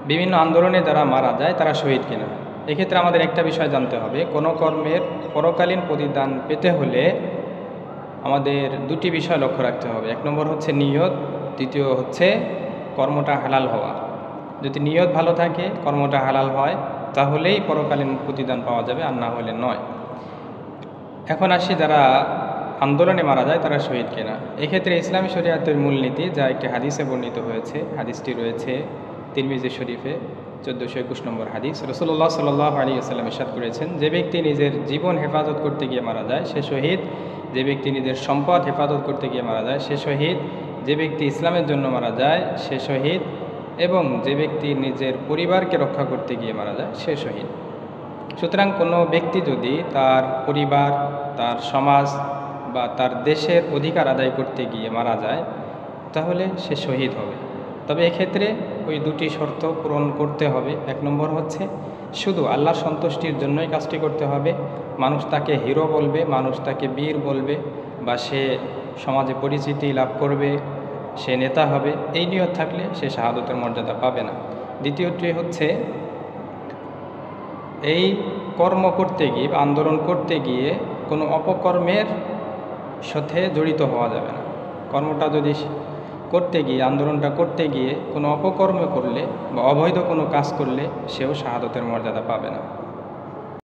বিভিন্ন আন্দোলনে যারা মারা যায় তারা শহীদ কিনা। এক্ষেত্রে আমাদের একটা বিষয় জানতে হবে, কোনো কর্মের পরকালীন প্রতিদান পেতে হলে আমাদের দুটি বিষয় লক্ষ্য রাখতে হবে। এক নম্বর হচ্ছে নিয়ত, দ্বিতীয় হচ্ছে কর্মটা হালাল হওয়া। যদি নিয়ত ভালো থাকে, কর্মটা হালাল হয়, তাহলেই পরকালীন প্রতিদান পাওয়া যাবে, আর না হলে নয়। এখন আসি যারা আন্দোলনে মারা যায় তারা শহীদ কিনা। এক্ষেত্রে ইসলামী শরিয়াতের মূলনীতি যা একটি হাদিসে বর্ণিত হয়েছে, হাদিসটি রয়েছে তিরমিজি শরীফে 1421 নম্বর হাদিস। রাসূলুল্লাহ সাল্লাল্লাহু আলাইহি ওয়াসাল্লাম ইরশাদ করেছেন, যে ব্যক্তি নিজের জীবন হেফাজত করতে গিয়ে মারা যায় সে শহীদ, যে ব্যক্তি নিজের সম্পদ হেফাজত করতে গিয়ে মারা যায় সে শহীদ, যে ব্যক্তি ইসলামের জন্য মারা যায় সে শহীদ, এবং যে ব্যক্তি নিজের পরিবারকে রক্ষা করতে গিয়ে মারা যায় সে শহীদ। সুতরাং কোনো ব্যক্তি যদি তার পরিবার, তার সমাজ বা তার দেশের অধিকার আদায় করতে গিয়ে মারা যায় তাহলে সে শহীদ হবে। তবে এক্ষেত্রে ওই দুটি শর্ত পূরণ করতে হবে। এক নম্বর হচ্ছে শুধু আল্লাহর সন্তুষ্টির জন্যই কাজটি করতে হবে। মানুষ তাকে হিরো বলবে, মানুষ তাকে বীর বলবে, বা সে সমাজে পরিচিতি লাভ করবে, সে নেতা হবে, এই নিয়ত থাকলে সে শাহাদতের মর্যাদা পাবে না। দ্বিতীয়টি হচ্ছে এই কর্ম করতে গিয়ে বা আন্দোলন করতে গিয়ে কোনো অপকর্মের সাথে জড়িত হওয়া যাবে না। কর্মটা যদি করতে গিয়ে, আন্দোলনটা করতে গিয়ে কোনো অপকর্ম করলে বা অবৈধ কোনো কাজ করলে সেও শাহাদতের মর্যাদা পাবে না।